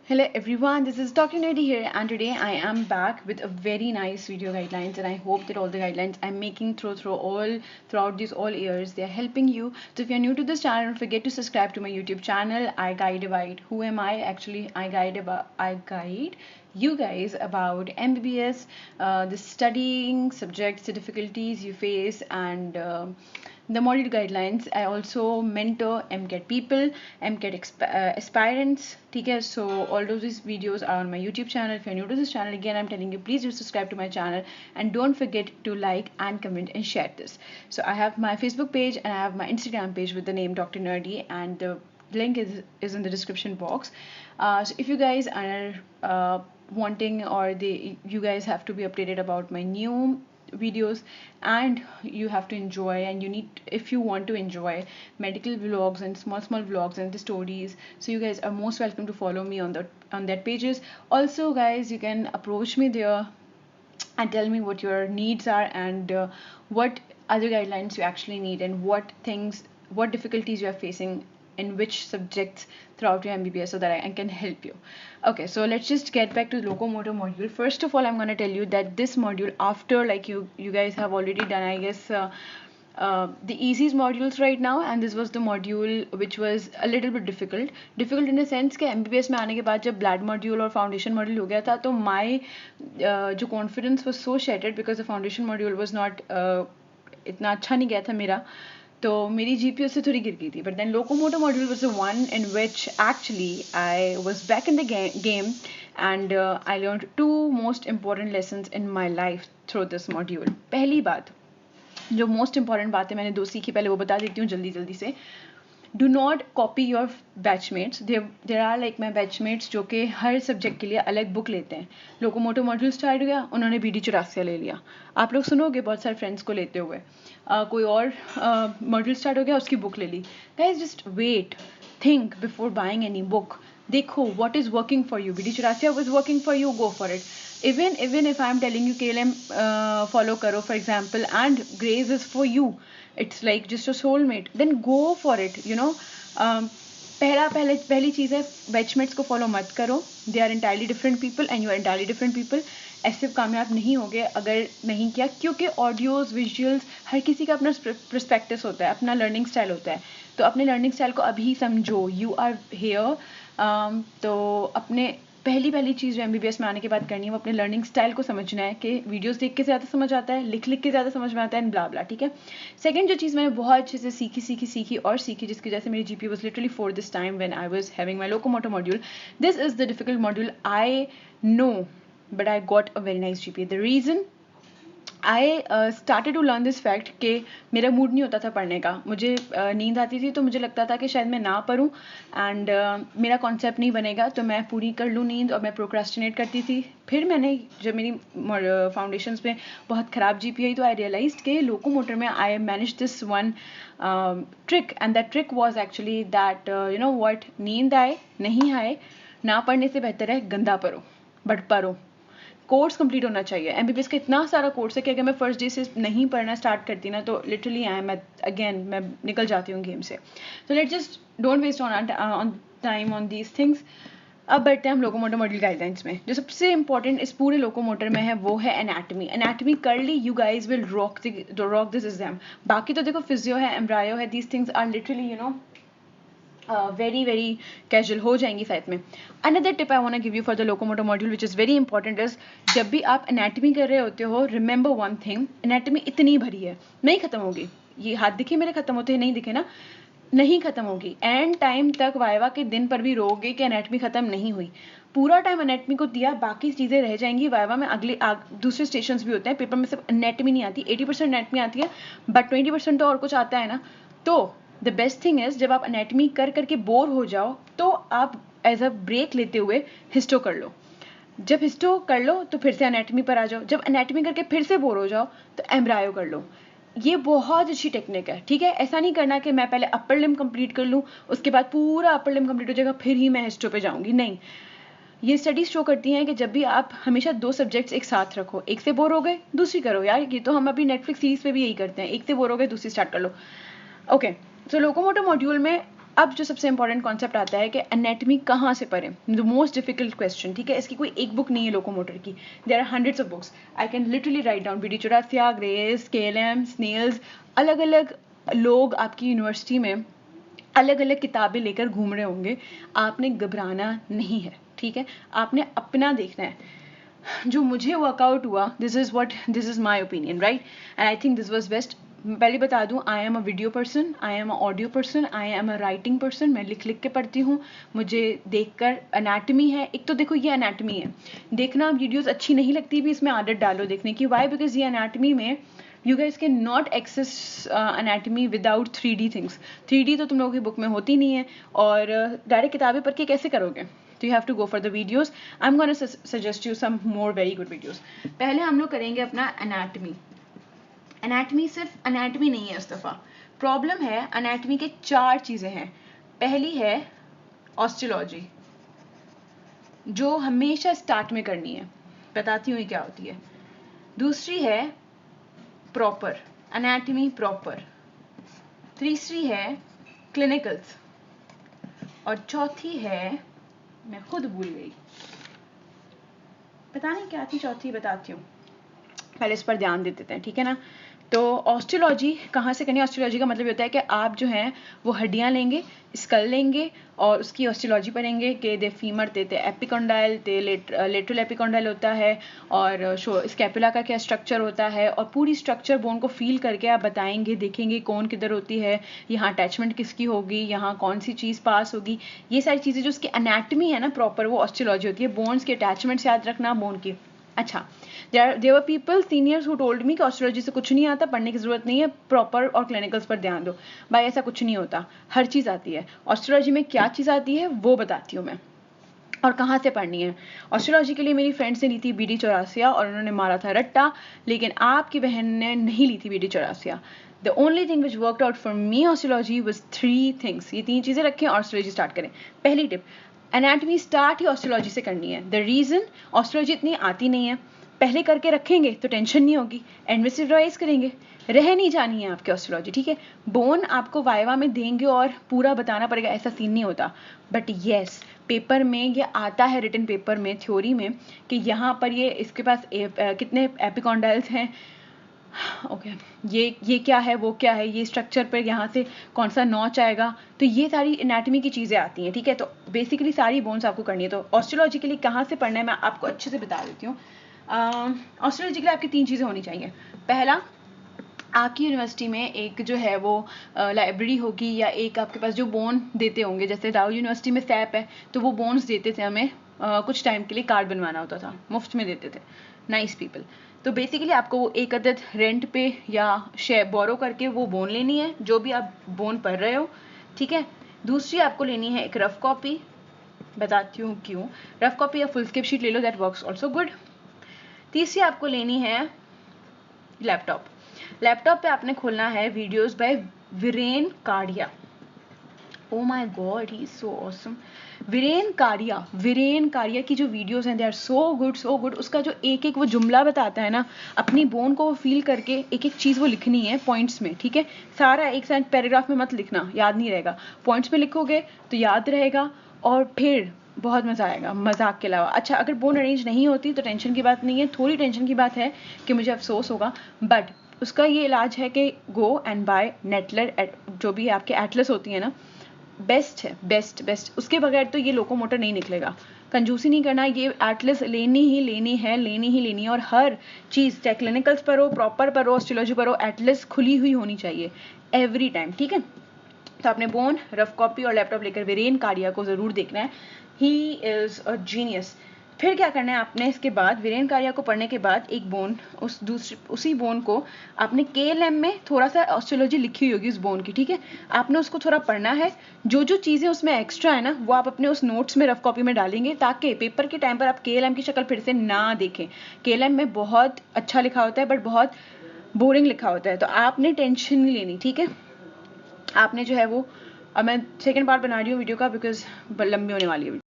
Hello everyone, this is Dr. Nerdy here, and today I am back with a very nice video guidelines, and I hope that all the guidelines I'm making throughout these all years, they are helping you. So if you're new to this channel, don't forget to subscribe to my YouTube channel. I guide about who am I actually I guide you guys about MBBS, the studying subjects, the difficulties you face, and the module guidelines. I also mentor MCAT people, aspirants. Okay, so all of these videos are on my YouTube channel. If you're new to this channel, again, I'm telling you, please do subscribe to my channel and don't forget to like and comment and share this. So I have my Facebook page and I have my Instagram page with the name Dr. Nerdy, and the link is in the description box. So if you guys are wanting, or you guys have to be updated about my new videos, and you have to enjoy, and if you want to enjoy medical vlogs and small vlogs and the stories, so you guys are most welcome to follow me on that pages. Also guys, you can approach me there and tell me what your needs are, and what other guidelines you actually need, and what difficulties you are facing in which subjects throughout your MBBS, so that I can help you. Okay, so let's just get back to the locomotor module. First of all, I'm going to tell you that this module, after like you guys have already done, I guess, the easiest modules right now, and this was the module which was a little bit difficult in a sense कि MBBS में आने के बाद जब blade module और foundation module हो गया था, तो my जो confidence was so shattered because the foundation module was not इतना अच्छा नहीं गया था मेरा, तो मेरी GPA से थोड़ी गिर गई थी. But then locomotor module was the one in which actually I was back in the game, and I learned two most important lessons in my life through this module. पहली बात, जो मोस्ट इंपॉर्टेंट बात है, मैंने दो सीखी, पहले वो बता देती हूँ जल्दी से. Do not copy your batchmates. There are like my batchmates जो कि हर सब्जेक्ट के लिए अलग बुक लेते हैं. लोकोमोटिव मॉड्यूल स्टार्ट हो गया, उन्होंने BD84 ले लिया. आप लोग सुनोगे बहुत सारे फ्रेंड्स को लेते हुए. कोई और मॉड्यूल स्टार्ट हो गया, उसकी बुक ले ली. Guys, just wait, think before buying any book. देखो what is working for you. BD84 was working for you, go for it. Even if I'm telling you KLM follow karo, for example, and Grace is for you, it's like just a soulmate, then go for it, you know. पहली चीज़ है, batchmates को follow मत करो. They are entirely different people and you are entirely different people. ऐसे कामयाब नहीं होगे अगर नहीं किया, क्योंकि ऑडियोज विजुअल्स हर किसी का अपना पर्सपेक्टिव होता है, अपना लर्निंग स्टाइल होता है. तो अपने लर्निंग स्टाइल को अभी समझो. You are here. तो अपने पहली चीज़ जो MBBS में आने के बाद करनी है, वो अपने लर्निंग स्टाइल को समझना है कि वीडियोस देख के ज़्यादा समझ आता है, लिख के ज़्यादा समझ में आता है, एंड ब्ला ब्ला. ठीक है. सेकंड जो चीज़ मैंने बहुत अच्छे से सीखी, जिसकी वजह से मेरी GPA was literally for this time when I was having my locomotor module. This is the difficult module, I know, but I got a very nice GPA. The reason I started to learn this fact कि मेरा mood नहीं होता था पढ़ने का. मुझे नींद आती थी, तो मुझे लगता था कि शायद मैं ना पढूं, एंड मेरा कॉन्सेप्ट नहीं बनेगा, तो मैं पूरी कर लूँ नींद, और मैं प्रोक्रेस्टिनेट करती थी. फिर मैंने जब मेरी फाउंडेशंस में बहुत ख़राब GPA आई, तो आई रियलाइज्ड कि लोकोमोटर में I manage this one trick, and that trick was actually that you know what, नींद आए नहीं आए, ना पढ़ने से बेहतर है गंदा पढ़ो, बट पढ़ो. कोर्स कंप्लीट होना चाहिए. MBBS का इतना सारा कोर्स है कि अगर मैं फर्स्ट डे से नहीं पढ़ना स्टार्ट करती ना, तो लिटरली मैं निकल जाती हूँ गेम से. तो let's just don't waste on time on these things. अब बढ़ते हैं हम लोकोमोटर मॉड्यूल गाइडलाइंस में. जो सबसे इंपॉर्टेंट इस पूरे लोकोमोटर में है, वो है एनाटमी कर ली. You guys will rock this exam. बाकी तो देखो, फिजियो है, एम्ब्रायो है, these things are literally you know very casual हो जाएंगी साथ में. Another tip I want to give you for the locomotor module which is very important is, जब भी आप anatomy कर रहे होते हो, remember one thing, anatomy इतनी भरी है, नहीं खत्म होगी. ये हाथ दिखे मेरे खत्म होते हैं, नहीं दिखे ना, नहीं खत्म होगी. एंड टाइम तक वाइवा के दिन पर भी रोगे कि एनाटमी खत्म नहीं हुई. पूरा टाइम एनाटमी को दिया, बाकी चीज़ें रह जाएंगी. वाइवा में दूसरे स्टेशंस भी होते हैं. पेपर में सिर्फ एनाटमी नहीं आती, 80% एनाटमी आती है, बट 20% तो और कुछ आता है ना. तो द बेस्ट थिंग इज, जब आप एनाटमी करके बोर हो जाओ, तो आप एज अ ब्रेक लेते हुए हिस्टो कर लो. जब हिस्टो कर लो, तो फिर से एनाटमी पर आ जाओ. जब एनाटमी करके फिर से बोर हो जाओ, तो एम्ब्रायो कर लो. ये बहुत अच्छी टेक्निक है. ठीक है. ऐसा नहीं करना कि मैं पहले अपर लिम कंप्लीट कर लूँ, उसके बाद पूरा अपर लिम कंप्लीट हो जाएगा, फिर ही मैं हिस्टो पे जाऊंगी. नहीं, ये स्टडीज शो करती हैं कि जब भी आप हमेशा दो सब्जेक्ट्स एक साथ रखो. एक से बोर हो गए, दूसरी करो. यार, ये तो हम अभी नेटफ्लिक्स सीरीज पे भी यही करते हैं. एक से बोर हो गए, दूसरी स्टार्ट कर लो. ओके. तो लोकोमोटर मॉड्यूल में अब जो सबसे इंपॉर्टेंट कॉन्सेप्ट आता है कि एनाटॉमी कहाँ से पढ़ें, द मोस्ट डिफिकल्ट क्वेश्चन, ठीक है। इसकी कोई एक बुक नहीं है लोकोमोटर की, there are hundreds of books, I can literally write down BD Chaurasia, Gray's, KLM, Snell's, अलग अलग लोग आपकी यूनिवर्सिटी में अलग अलग किताबें लेकर घूम रहे होंगे। आपने घबराना नहीं है, ठीक है, आपने अपना देखना है। जो मुझे वर्कआउट हुआ, this is my opinion, right, and I think this was best. पहले बता दूं, I am a video person, I am a audio person, I am a writing person. मैं लिख लिख के पढ़ती हूँ, मुझे देखकर एनाटमी है। एक तो देखो ये एनाटमी है, देखना वीडियोस अच्छी नहीं लगती भी, इसमें आदत डालो देखने की। वाई? बिकॉज ये एनाटमी में you guys can not access anatomy without 3D things. 3D तो तुम लोगों की बुक में होती नहीं है, और डायरेक्ट किताबें पढ़ के कैसे करोगे? तो you have to go for the videos. I am gonna suggest you some more very good videos. पहले हम लोग करेंगे अपना एनाटमी। एनाटमी सिर्फ एनाटमी नहीं है इस दफा, प्रॉब्लम है एनाटमी के 4 चीजें हैं। पहली है ऑस्टियोलॉजी, जो हमेशा स्टार्ट में करनी है, बताती हूँ क्या होती है। दूसरी है प्रॉपर एनाटमी प्रॉपर, तीसरी है क्लिनिकल्स, और चौथी है, मैं खुद भूल गई, पता नहीं क्या थी चौथी, बताती हूँ, पहले इस पर ध्यान देते हैं, ठीक है ना। तो ऑस्टियोलॉजी कहाँ से करनी है? ऑस्टियोलॉजी का मतलब होता है कि आप जो हैं वो हड्डियाँ लेंगे, स्कल लेंगे, और उसकी ऑस्टियोलॉजी पढ़ेंगे कि दे फीमर ते एपिकॉन्डाइल ते लेटरल एपिकॉन्डाइल होता है, और स्कैपुला का क्या स्ट्रक्चर होता है, और पूरी स्ट्रक्चर बोन को फील करके आप बताएंगे, देखेंगे कौन किधर होती है, यहाँ अटैचमेंट किसकी होगी, यहाँ कौन सी चीज़ पास होगी। ये सारी चीज़ें जो उसकी एनाटमी है ना प्रॉपर, वो ऑस्टियोलॉजी होती है। बोन्स के अटैचमेंट्स याद रखना बोन की। अच्छा, there were people seniors who told me कि ऑस्ट्रोलॉजी से कुछ नहीं आता, पढ़ने की जरूरत नहीं है, प्रॉपर और क्लिनिकल्स पर ध्यान दो। भाई ऐसा कुछ नहीं होता, हर चीज़ आती है। ऑस्ट्रोलॉजी में क्या चीज़ आती है वो बताती हूँ मैं, और कहाँ से पढ़नी है। ऑस्ट्रोलॉजी के लिए मेरी फ्रेंड्स ने ली थी बीडी चौरासिया, और उन्होंने मारा था रट्टा, लेकिन आपकी बहन ने नहीं ली थी BD Chaurasia. The only thing which worked out for me osteology was 3 things. ये 3 चीज़ें रखें, ऑस्ट्रोलॉजी स्टार्ट करें। पहली टिप, एनाटमी स्टार्ट ही ऑस्ट्रोलॉजी से करनी है। द रीज़न, ऑस्ट्रोलॉजी इतनी आती नहीं है, पहले करके रखेंगे तो टेंशन नहीं होगी, एंड में सिर्फ रिवाइज करेंगे, रह नहीं जानी है आपकी ऑस्ट्रोलॉजी, ठीक है। बोन आपको वाइवा में देंगे और पूरा बताना पड़ेगा, ऐसा सीन नहीं होता। बट येस, पेपर में ये आता है, रिटन पेपर में, थ्योरी में, कि यहाँ पर ये इसके पास कितने एपिकॉन्डाइल्स हैं, ओके ये क्या है, वो क्या है, ये स्ट्रक्चर पर यहाँ से कौन सा नॉच आएगा, तो ये सारी एनाटमी की चीज़ें आती हैं, ठीक है। तो बेसिकली सारी बोन्स आपको करनी है। तो ऑस्ट्रोलॉजी के लिए कहाँ से पढ़ना है मैं आपको अच्छे से बता देती हूँ। ऑस्ट्रोलॉजी के लिए आपकी 3 चीज़ें होनी चाहिए। पहला, आपकी यूनिवर्सिटी में एक जो है वो लाइब्रेरी होगी, या एक आपके पास जो बोन देते होंगे, जैसे राहुल यूनिवर्सिटी में सैप है, तो वो बोन्स देते थे हमें, कुछ टाइम के लिए कार्ड बनवाना होता था, मुफ्त में देते थे, नाइस पीपल। तो बेसिकली आपको वो एक अदद रेंट पे या शेयर बोरो करके वो बोन लेनी है, जो भी आप बोन पढ़ रहे हो, ठीक है। दूसरी आपको लेनी है एक रफ कॉपी, बताती हूँ क्यों। रफ कॉपी या फुल स्केप शीट ले लो, दैट वर्क्स ऑल्सो गुड। तीसरी आपको लेनी है लैपटॉप। लैपटॉप पे आपने खोलना है videos by Viren Kadia. Oh my god, he is so awesome. Viren Kadia की जो वीडियोस हैं, they are so good so good. उसका जो एक एक वो जुमला बताता है ना, अपनी बोन को वो फील करके एक एक चीज़ वो लिखनी है पॉइंट्स में, ठीक है। सारा एक साथ पैराग्राफ में मत लिखना, याद नहीं रहेगा। पॉइंट्स में लिखोगे तो याद रहेगा, और फिर बहुत मज़ा आएगा, मजाक के अलावा। अच्छा, अगर बोन अरेंज नहीं होती तो टेंशन की बात नहीं है, थोड़ी टेंशन की बात है कि मुझे अफसोस होगा, बट उसका ये इलाज है कि गो एंड बाय नेटलर, जो भी आपके एटलस होती है ना, बेस्ट है, बेस्ट। उसके बगैर तो ये लोकोमोटर नहीं निकलेगा। कंजूसी नहीं करना, ये एटलस लेनी है। और हर चीज़, चाहे क्लिनिकल्स पर हो, प्रॉपर पर हो, ऑस्ट्रोलॉजी पर हो, एटलस खुली हुई होनी चाहिए एवरी टाइम, ठीक है। तो आपने बोन, रफ कॉपी और लैपटॉप लेकर वीरेन काड़िया को ज़रूर देखना है, ही इज़ अ जीनियस। फिर क्या करना है आपने, इसके बाद वीरेन काड़िया को पढ़ने के बाद एक बोन, उसी बोन को आपने KLM में थोड़ा सा ऑस्ट्रोलॉजी लिखी हुई होगी उस बोन की, ठीक है। आपने उसको थोड़ा पढ़ना है, जो चीज़ें उसमें एक्स्ट्रा है ना, वो आप अपने उस नोट्स में, रफ कॉपी में डालेंगे, ताकि पेपर के टाइम पर आप KLM की शक्ल फिर से ना देखें। KLM में बहुत अच्छा लिखा होता है, बट बहुत बोरिंग लिखा होता है, तो आपने टेंशन नहीं लेनी, ठीक है। आपने जो है वो, अब मैं सेकेंड पार्ट बना रही हूँ वीडियो का, बिकॉज लंबी होने वाली है वीडियो।